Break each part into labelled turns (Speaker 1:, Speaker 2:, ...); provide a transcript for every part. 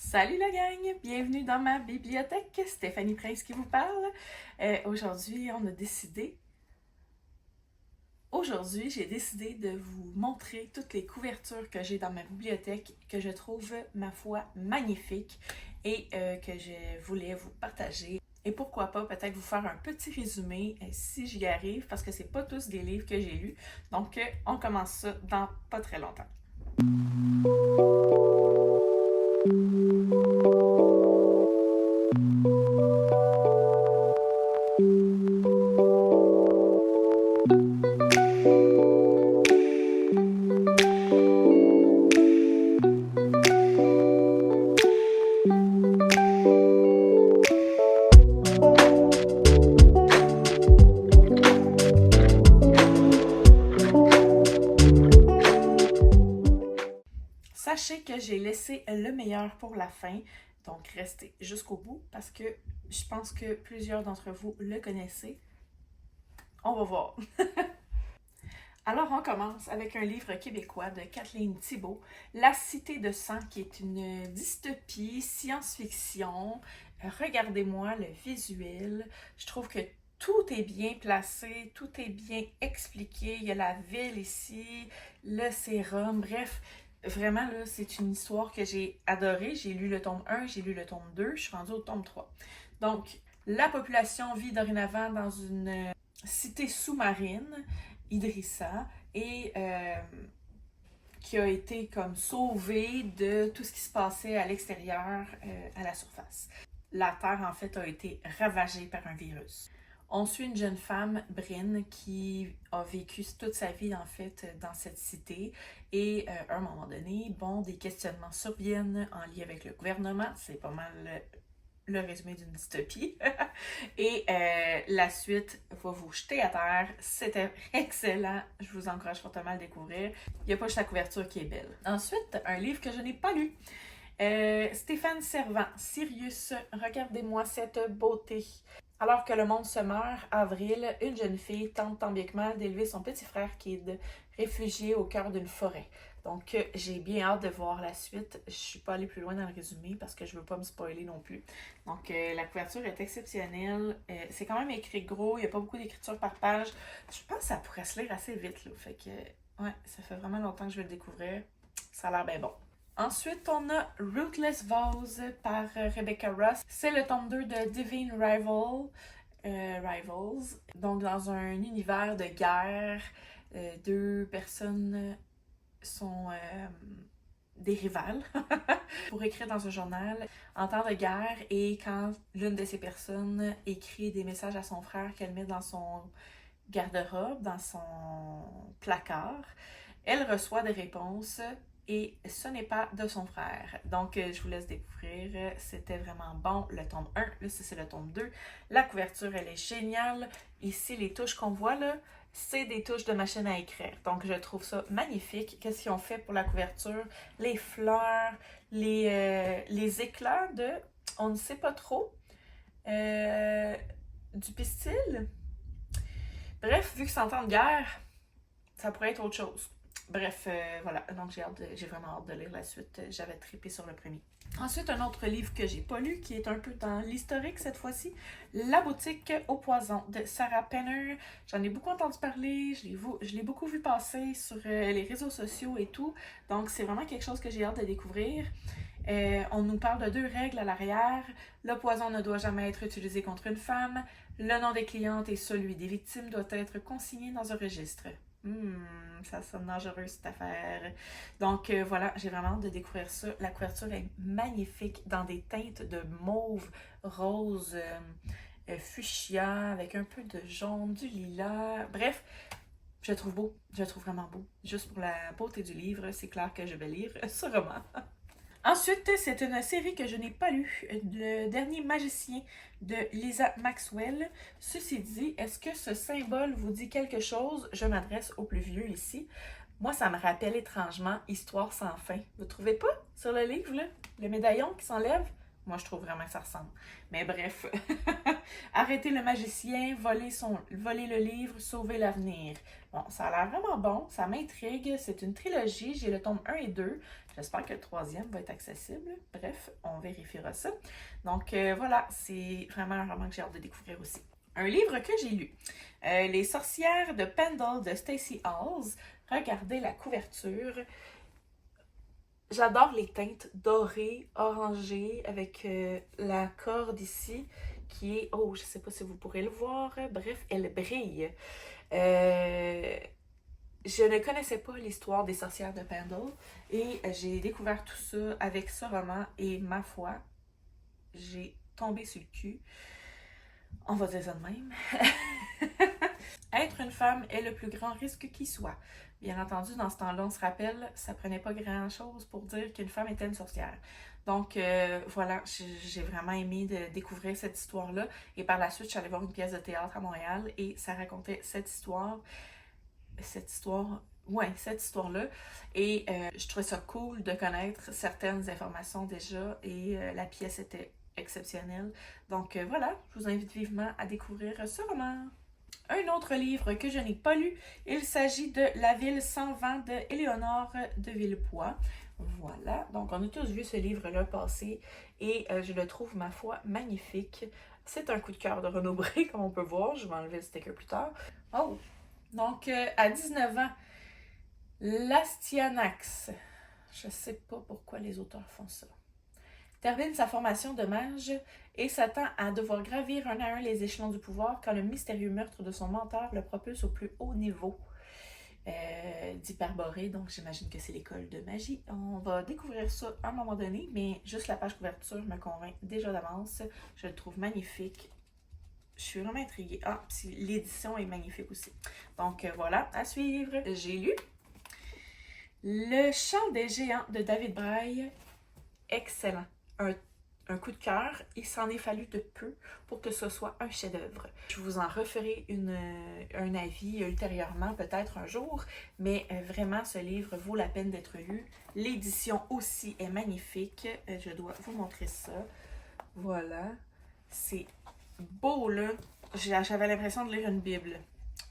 Speaker 1: Salut la gang! Bienvenue dans ma bibliothèque. Stéphanie Prince qui vous parle. Aujourd'hui, j'ai décidé de vous montrer toutes les couvertures que j'ai dans ma bibliothèque que je trouve, ma foi, magnifiques et que je voulais vous partager. Et pourquoi pas peut-être vous faire un petit résumé si j'y arrive parce que c'est pas tous des livres que j'ai lus. Donc, on commence ça dans pas très longtemps. Sachez que j'ai laissé le meilleur pour la fin, donc restez jusqu'au bout parce que je pense que plusieurs d'entre vous le connaissez. On va voir. Alors on commence avec un livre québécois de Kathleen Thibault, La Cité de sang, qui est une dystopie, science-fiction. Regardez-moi le visuel. Je trouve que tout est bien placé, tout est bien expliqué. Il y a la ville ici, le sérum, bref. Vraiment, là, c'est une histoire que j'ai adorée. J'ai lu le tome 1, j'ai lu le tome 2, je suis rendue au tome 3. Donc, la population vit dorénavant dans une cité sous-marine, Idrissa, et qui a été comme sauvée de tout ce qui se passait à l'extérieur, à la surface. La Terre, en fait, a été ravagée par un virus. On suit une jeune femme, Bryn, qui a vécu toute sa vie, en fait, dans cette cité. Et à un moment donné, bon, des questionnements surviennent en lien avec le gouvernement. C'est pas mal le résumé d'une dystopie. Et la suite va vous jeter à terre. C'était excellent. Je vous encourage fortement à le découvrir. Il n'y a pas juste la couverture qui est belle. Ensuite, un livre que je n'ai pas lu. Stéphane Servant, Sirius, regardez-moi cette beauté. Alors que le monde se meurt, Avril, une jeune fille, tente tant bien que mal d'élever son petit frère Kid, réfugié au cœur d'une forêt. Donc, j'ai bien hâte de voir la suite. Je suis pas allée plus loin dans le résumé parce que je veux pas me spoiler non plus. Donc, la couverture est exceptionnelle. C'est quand même écrit gros. Il n'y a pas beaucoup d'écriture par page. Je pense que ça pourrait se lire assez vite, là. Fait que, ouais, ça fait vraiment longtemps que je vais le découvrir. Ça a l'air bien bon. Ensuite, on a Ruthless Vows par Rebecca Ross. C'est le tome 2 de Divine Rivals. Donc, dans un univers de guerre, deux personnes sont des rivales pour écrire dans un journal en temps de guerre, et quand l'une de ces personnes écrit des messages à son frère qu'elle met dans son garde-robe, dans son placard, elle reçoit des réponses et ce n'est pas de son frère. Donc, je vous laisse découvrir. C'était vraiment bon. Le tome 1, là, c'est le tome 2. La couverture, elle est géniale. Ici, les touches qu'on voit, là, c'est des touches de machine à écrire. Donc, je trouve ça magnifique. Qu'est-ce qu'ils ont fait pour la couverture? Les fleurs, les éclats de, on ne sait pas trop, du pistil. Bref, vu que c'est en temps de guerre, ça pourrait être autre chose. Bref, voilà. Donc, j'ai vraiment hâte de lire la suite. J'avais trippé sur le premier. Ensuite, un autre livre que j'ai pas lu, qui est un peu dans l'historique cette fois-ci, La boutique au poison de Sarah Penner. J'en ai beaucoup entendu parler, je l'ai beaucoup vu passer sur les réseaux sociaux et tout. Donc, c'est vraiment quelque chose que j'ai hâte de découvrir. On nous parle de 2 règles à l'arrière. Le poison ne doit jamais être utilisé contre une femme. Le nom des clientes et celui des victimes doit être consigné dans un registre. Ça sonne dangereux cette affaire. Donc voilà, j'ai vraiment hâte de découvrir ça. La couverture est magnifique dans des teintes de mauve, rose, fuchsia, avec un peu de jaune, du lilas. Bref, je le trouve beau. Je le trouve vraiment beau. Juste pour la beauté du livre, c'est clair que je vais lire ce roman. Ensuite, c'est une série que je n'ai pas lue, Le Dernier Magicien de Lisa Maxwell. Ceci dit, est-ce que ce symbole vous dit quelque chose? Je m'adresse aux plus vieux ici. Moi, ça me rappelle étrangement Histoire sans fin. Vous trouvez pas sur le livre, là? Le médaillon qui s'enlève? Moi, je trouve vraiment que ça ressemble. Mais bref, Arrêter le magicien, voler le livre, sauver l'avenir. Bon, ça a l'air vraiment bon, ça m'intrigue. C'est une trilogie, j'ai le tome 1 et 2. J'espère que le troisième va être accessible. Bref, on vérifiera ça. Donc voilà, c'est vraiment un roman que j'ai hâte de découvrir aussi. Un livre que j'ai lu. Les sorcières de Pendle de Stacey Halls. Regardez la couverture. J'adore les teintes dorées, orangées, avec la corde ici qui est... Oh, je sais pas si vous pourrez le voir. Bref, elle brille. Je ne connaissais pas l'histoire des sorcières de Pendle et j'ai découvert tout ça avec ce roman et ma foi, j'ai tombé sur le cul. On va dire ça de même. Être une femme est le plus grand risque qui soit. Bien entendu, dans ce temps-là, on se rappelle, ça prenait pas grand-chose pour dire qu'une femme était une sorcière. Donc voilà, j'ai vraiment aimé découvrir cette histoire-là. Et par la suite, je suis allée voir une pièce de théâtre à Montréal et ça racontait cette histoire. Cette histoire-là. Et je trouvais ça cool de connaître certaines informations déjà et la pièce était exceptionnelle. Donc voilà, je vous invite vivement à découvrir ce roman. Un autre livre que je n'ai pas lu, il s'agit de La ville sans vent de Éléonore de Villepoix. Voilà, donc on a tous vu ce livre-là passer et je le trouve, ma foi, magnifique. C'est un coup de cœur de Renaud Bré, comme on peut voir. Je vais enlever le sticker plus tard. Oh! Donc, à 19 ans, Lastianax, je sais pas pourquoi les auteurs font ça, termine sa formation de mage et s'attend à devoir gravir un à un les échelons du pouvoir quand le mystérieux meurtre de son mentor le propulse au plus haut niveau d'Hyperborée. Donc, j'imagine que c'est l'école de magie. On va découvrir ça à un moment donné, mais juste la page couverture me convainc déjà d'avance. Je le trouve magnifique. Je suis vraiment intriguée. Ah, puis l'édition est magnifique aussi. Donc voilà, à suivre. J'ai lu Le Chant des géants de David Braille. Excellent. Un coup de cœur. Il s'en est fallu de peu pour que ce soit un chef-d'œuvre. Je vous en referai un avis ultérieurement, peut-être un jour, mais vraiment, ce livre vaut la peine d'être lu. L'édition aussi est magnifique. Je dois vous montrer ça. Voilà. C'est beau, là. J'avais l'impression de lire une Bible.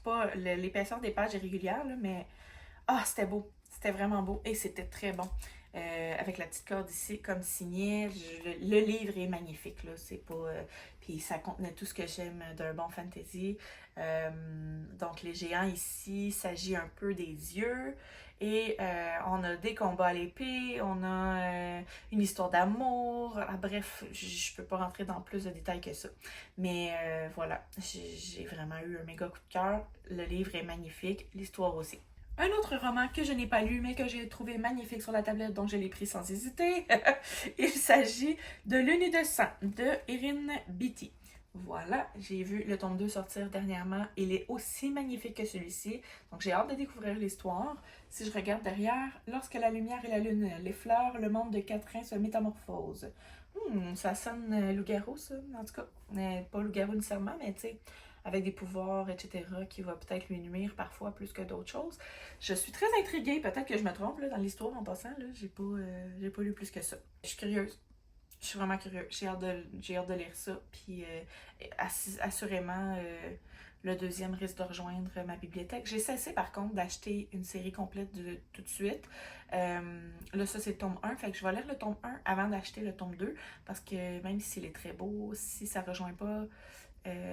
Speaker 1: Pas l'épaisseur des pages est régulière, là, mais... Ah, c'était beau. C'était vraiment beau. Et c'était très bon. Avec la petite corde ici, comme signé. Le livre est magnifique, là. C'est pas... puis ça contenait tout ce que j'aime d'un bon fantasy. Donc, les géants ici, il s'agit un peu des dieux. Et on a des combats à l'épée, on a une histoire d'amour. Ah, bref, je peux pas rentrer dans plus de détails que ça. Mais voilà, j'ai vraiment eu un méga coup de cœur. Le livre est magnifique, l'histoire aussi. Un autre roman que je n'ai pas lu, mais que j'ai trouvé magnifique sur la tablette, donc je l'ai pris sans hésiter. Il s'agit de L'Une de sang de Erin Beatty. Voilà, j'ai vu le tome 2 sortir dernièrement. Il est aussi magnifique que celui-ci. Donc j'ai hâte de découvrir l'histoire. Si je regarde derrière, lorsque la lumière et la lune les fleurs, le monde de Catherine se métamorphose. Ça sonne loup-garou, ça, en tout cas. Pas loup-garou nécessairement, mais tu sais, avec des pouvoirs, etc., qui va peut-être lui nuire parfois plus que d'autres choses. Je suis très intriguée, peut-être que je me trompe là, dans l'histoire en passant, là, j'ai pas lu plus que ça. Je suis curieuse. Je suis vraiment curieuse. J'ai hâte de lire ça. Puis assurément, le deuxième risque de rejoindre ma bibliothèque. J'ai cessé par contre d'acheter une série complète tout de suite. Là, ça c'est le tome 1. Fait que je vais lire le tome 1 avant d'acheter le tome 2. Parce que même s'il est très beau, si ça ne rejoint pas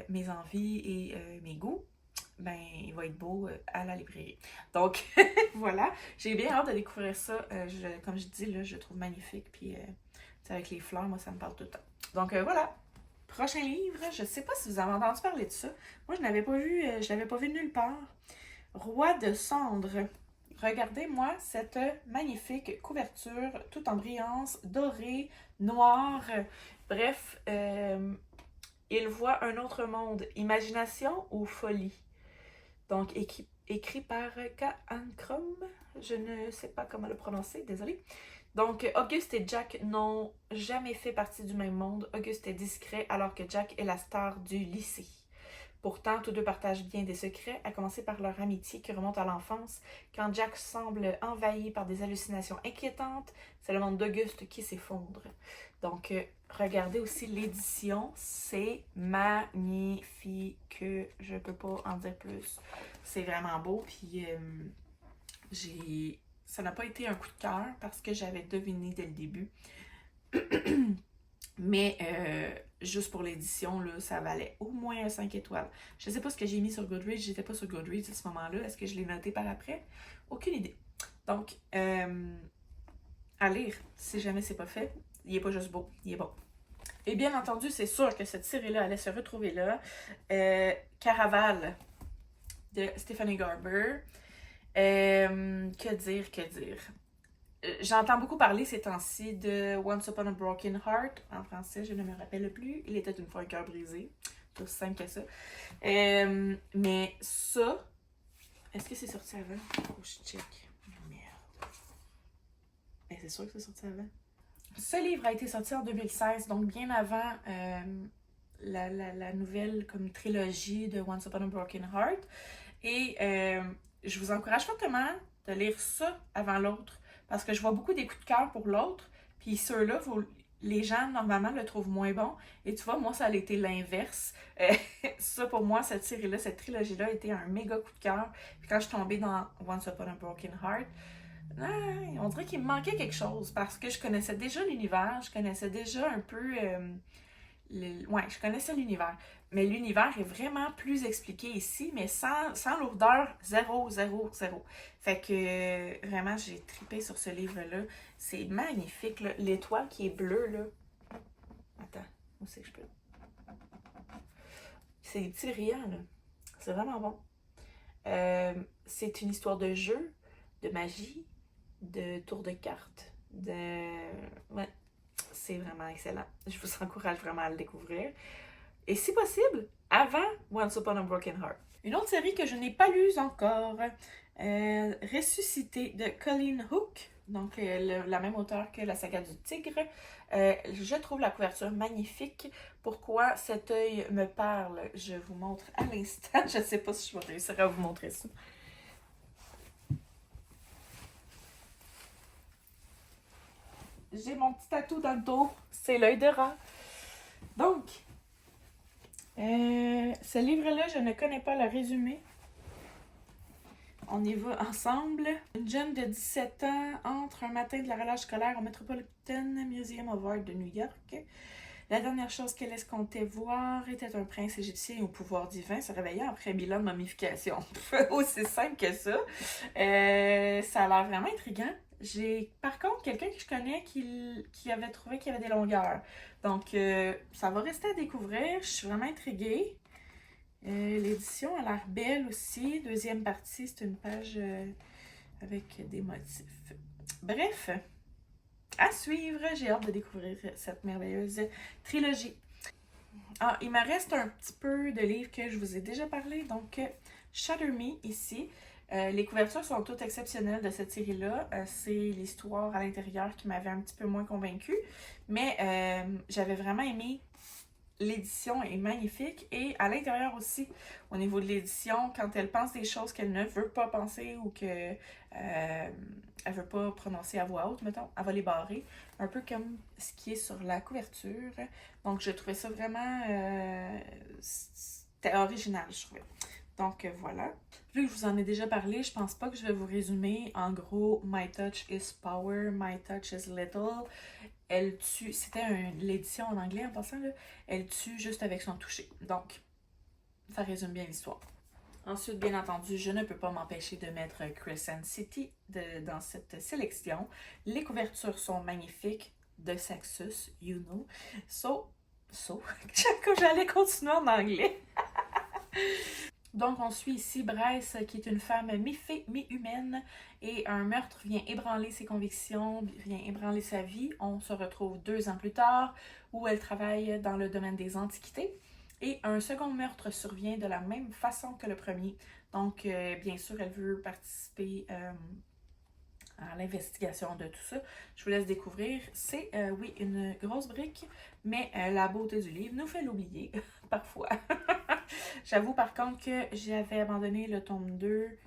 Speaker 1: mes envies et mes goûts, ben il va être beau à la librairie. Donc voilà, j'ai bien hâte de découvrir ça. Comme je dis, là, je le trouve magnifique. Puis avec les fleurs, moi ça me parle tout le temps. Donc voilà. Prochain livre, je ne sais pas si vous avez entendu parler de ça. Moi, je l'avais pas vu nulle part. Roi de cendres. Regardez-moi cette magnifique couverture, tout en brillance, dorée, noire. Bref, il voit un autre monde. Imagination ou folie? Donc, écrit par K. Ancrum. Je ne sais pas comment le prononcer, désolée. Donc, Auguste et Jack n'ont jamais fait partie du même monde. Auguste est discret alors que Jack est la star du lycée. Pourtant, tous deux partagent bien des secrets, à commencer par leur amitié qui remonte à l'enfance. Quand Jack semble envahi par des hallucinations inquiétantes, c'est le monde d'Auguste qui s'effondre. Donc, regardez aussi l'édition, c'est magnifique. Je peux pas en dire plus. C'est vraiment beau, puis ça n'a pas été un coup de cœur parce que j'avais deviné dès le début. Mais juste pour l'édition, là, ça valait au moins un 5 étoiles. Je sais pas ce que j'ai mis sur Goodreads, j'étais pas sur Goodreads à ce moment-là. Est-ce que je l'ai noté par après? Aucune idée. Donc, à lire, si jamais c'est pas fait. Il est pas juste beau, il est bon. Et bien entendu, c'est sûr que cette série-là allait se retrouver là. Caraval de Stephanie Garber. Que dire, que dire? J'entends beaucoup parler ces temps-ci de Once Upon a Broken Heart. En français, je ne me rappelle plus. Il était une fois un cœur brisé. C'est aussi simple que ça. Mais ça, est-ce que c'est sorti avant? Faut que je check. Merde. C'est sûr que c'est sorti avant. Ce livre a été sorti en 2016, donc bien avant la nouvelle comme trilogie de Once Upon a Broken Heart. Et je vous encourage fortement de lire ça avant l'autre. Parce que je vois beaucoup des coups de cœur pour l'autre. Puis ceux-là, les gens, normalement, le trouvent moins bon. Et tu vois, moi, ça a été l'inverse. Ça, pour moi, cette série-là, cette trilogie-là, a été un méga coup de cœur. Puis quand je suis tombée dans Once Upon a Broken Heart, on dirait qu'il me manquait quelque chose. Parce que je connaissais déjà l'univers. Je connaissais déjà un peu... je connaissais l'univers. Mais l'univers est vraiment plus expliqué ici, mais sans lourdeur, 0, 0, 0. Fait que vraiment, j'ai trippé sur ce livre-là. C'est magnifique, là. L'étoile qui est bleue, là. Attends, où c'est que je peux? C'est des petits brillants, là. C'est vraiment bon. C'est une histoire de jeu, de magie, de tour de cartes, Ouais, c'est vraiment excellent. Je vous encourage vraiment à le découvrir. Et si possible, avant Once Upon a Broken Heart. Une autre série que je n'ai pas lue encore, Ressuscité de Colleen Hook, donc la même auteure que la saga du tigre. Je trouve la couverture magnifique. Pourquoi cet œil me parle, je vous montre à l'instant. Je ne sais pas si je vais réussir à vous montrer ça. J'ai mon petit tatou dans le dos, c'est l'œil de rat. Donc, ce livre-là, je ne connais pas le résumé. On y va ensemble. Une jeune de 17 ans entre un matin de la relâche scolaire au Metropolitan Museum of Art de New York. La dernière chose qu'elle escomptait voir était un prince égyptien au pouvoir divin se réveillant après 1000 ans de momification. Aussi simple que ça. Ça a l'air vraiment intriguant. J'ai par contre quelqu'un que je connais qui avait trouvé qu'il y avait des longueurs. Donc, ça va rester à découvrir. Je suis vraiment intriguée. L'édition a l'air belle aussi. Deuxième partie, c'est une page avec des motifs. Bref, à suivre. J'ai hâte de découvrir cette merveilleuse trilogie. Ah, il me reste un petit peu de livres que je vous ai déjà parlé. Donc, Shatter Me ici. Les couvertures sont toutes exceptionnelles de cette série-là. C'est l'histoire à l'intérieur qui m'avait un petit peu moins convaincue. Mais j'avais vraiment aimé. L'édition est magnifique. Et à l'intérieur aussi, au niveau de l'édition, quand elle pense des choses qu'elle ne veut pas penser ou que elle veut pas prononcer à voix haute, mettons, elle va les barrer. Un peu comme ce qui est sur la couverture. Donc, je trouvais ça vraiment... c'était original, je trouvais. Donc, voilà. Vu que je vous en ai déjà parlé, je pense pas que je vais vous résumer. En gros, My Touch is Power, My Touch is Little. Elle tue, c'était l'édition en anglais en passant, là. Elle tue juste avec son toucher. Donc, ça résume bien l'histoire. Ensuite, bien entendu, je ne peux pas m'empêcher de mettre Crescent City dans cette sélection. Les couvertures sont magnifiques de Saxus, you know. J'allais continuer en anglais. Donc, on suit ici Bryce, qui est une femme mi-fée, mi-humaine, et un meurtre vient ébranler ses convictions, vient ébranler sa vie. On se retrouve 2 ans plus tard, où elle travaille dans le domaine des antiquités. Et un second meurtre survient de la même façon que le premier. Donc, bien sûr, elle veut participer à l'investigation de tout ça. Je vous laisse découvrir. C'est, oui, une grosse brique, mais la beauté du livre nous fait l'oublier, parfois. J'avoue par contre que j'avais abandonné le tome 2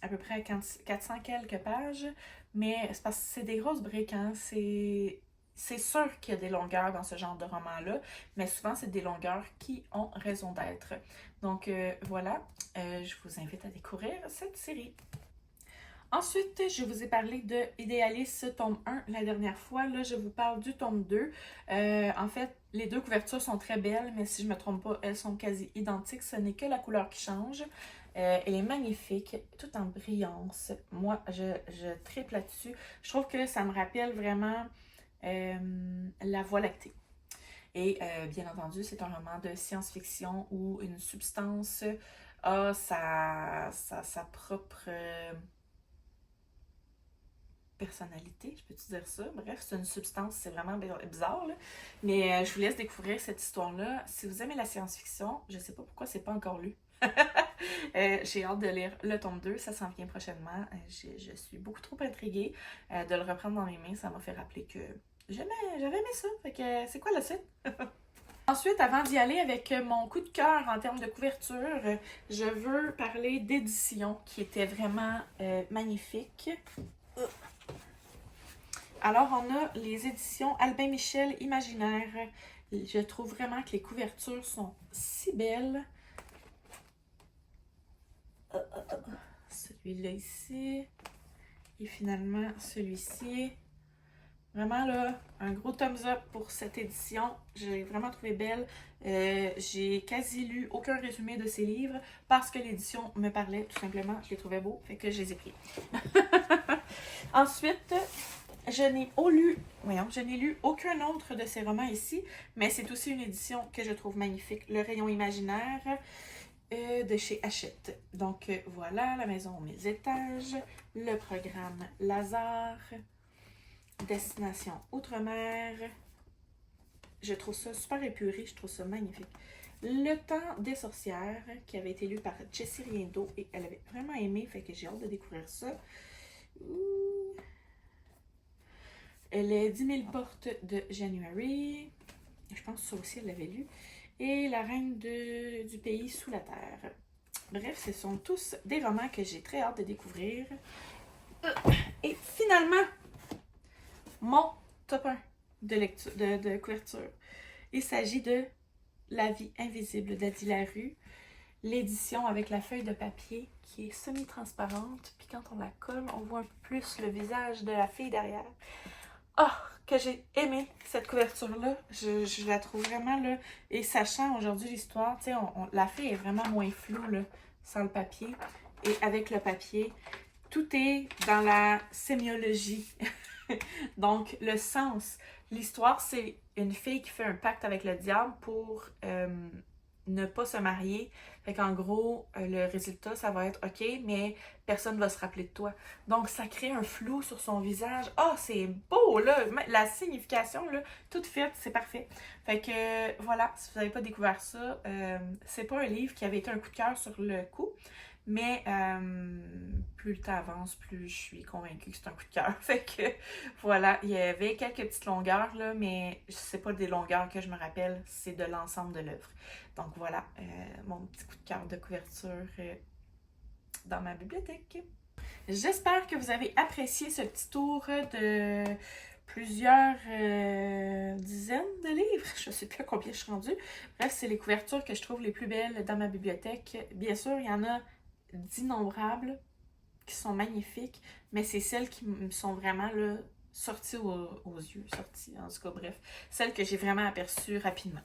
Speaker 1: à peu près à 400 quelques pages, mais c'est parce que c'est des grosses briques, hein. C'est sûr qu'il y a des longueurs dans ce genre de roman-là, mais souvent c'est des longueurs qui ont raison d'être. Donc voilà, je vous invite à découvrir cette série. Ensuite, je vous ai parlé de Idéalis tome 1 la dernière fois. Là, je vous parle du tome 2. En fait, les deux couvertures sont très belles, mais si je ne me trompe pas, elles sont quasi identiques. Ce n'est que la couleur qui change. Elle est magnifique, tout en brillance. Moi, je triple là-dessus. Je trouve que ça me rappelle vraiment la Voie lactée. Et bien entendu, c'est un roman de science-fiction où une substance a sa propre personnalité, je peux-tu dire ça? Bref, c'est une substance, c'est vraiment bizarre, là. Mais je vous laisse découvrir cette histoire-là. Si vous aimez la science-fiction, je sais pas pourquoi c'est pas encore lu. J'ai hâte de lire le tome 2, ça s'en vient prochainement. Je suis beaucoup trop intriguée de le reprendre dans mes mains. Ça m'a fait rappeler que j'avais aimé ça. Fait que c'est quoi le site? Ensuite, avant d'y aller avec mon coup de cœur en termes de couverture, je veux parler d'édition qui était vraiment magnifique. Alors, on a les éditions Albin Michel Imaginaire. Je trouve vraiment que les couvertures sont si belles. Celui-là ici. Et finalement, celui-ci. Vraiment, là, un gros thumbs up pour cette édition. Je l'ai vraiment trouvé belle. J'ai quasi lu aucun résumé de ces livres parce que l'édition me parlait, tout simplement. Je les trouvais beaux, fait que je les ai pris. Ensuite, je n'ai lu aucun autre de ces romans ici, mais c'est aussi une édition que je trouve magnifique. Le rayon imaginaire de chez Hachette. Donc voilà, La maison aux 1000 étages, le programme Lazare, Destination Outre-mer. Je trouve ça super épuré, je trouve ça magnifique. Le temps des sorcières, qui avait été lu par Jessie Riendo, et elle avait vraiment aimé, fait que j'ai hâte de découvrir ça. Les 10 000 portes de January. Je pense que ça aussi, elle l'avait lu. Et La reine du pays sous la terre. Bref, ce sont tous des romans que j'ai très hâte de découvrir. Et finalement, mon top 1 de couverture. Il s'agit de La vie invisible d'Adi Larue. L'édition avec la feuille de papier qui est semi-transparente. Puis quand on la colle, on voit un peu plus le visage de la fille derrière. Ah, que j'ai aimé cette couverture-là. Je la trouve vraiment là. Et sachant aujourd'hui l'histoire, tu sais, la fille est vraiment moins floue là, sans le papier. Et avec le papier, tout est dans la sémiologie. Donc, le sens. L'histoire, c'est une fille qui fait un pacte avec le diable pour ne pas se marier. Fait qu'en gros, le résultat, ça va être OK, mais personne ne va se rappeler de toi. Donc, ça crée un flou sur son visage. Ah, c'est beau, là! La signification, là, toute faite, c'est parfait. Fait que, voilà, si vous n'avez pas découvert ça, c'est pas un livre qui avait été un coup de cœur sur le coup, mais plus le temps avance, plus je suis convaincue que c'est un coup de cœur. Fait que voilà, il y avait quelques petites longueurs, là, mais c'est pas des longueurs que je me rappelle, c'est de l'ensemble de l'œuvre. Donc voilà, mon petit coup de cœur de couverture dans ma bibliothèque. J'espère que vous avez apprécié ce petit tour de plusieurs dizaines de livres. Je ne sais plus à combien je suis rendue. Bref, c'est les couvertures que je trouve les plus belles dans ma bibliothèque. Bien sûr, il y en a d'innombrables qui sont magnifiques, mais c'est celles qui me sont vraiment là, sorties aux yeux, sorties, en tout cas, bref, celles que j'ai vraiment aperçues rapidement.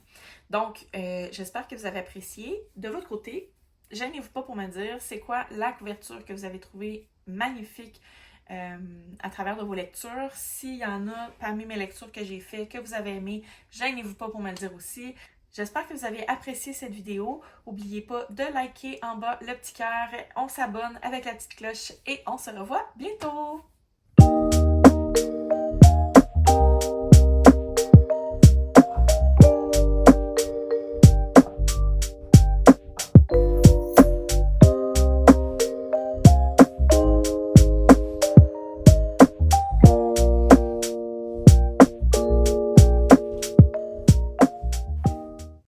Speaker 1: Donc, j'espère que vous avez apprécié. De votre côté, gênez-vous pas pour me dire c'est quoi la couverture que vous avez trouvée magnifique à travers de vos lectures. S'il y en a parmi mes lectures que j'ai faites, que vous avez aimé, gênez-vous pas pour me le dire aussi. J'espère que vous avez apprécié cette vidéo. N'oubliez pas de liker en bas le petit cœur. On s'abonne avec la petite cloche et on se revoit bientôt!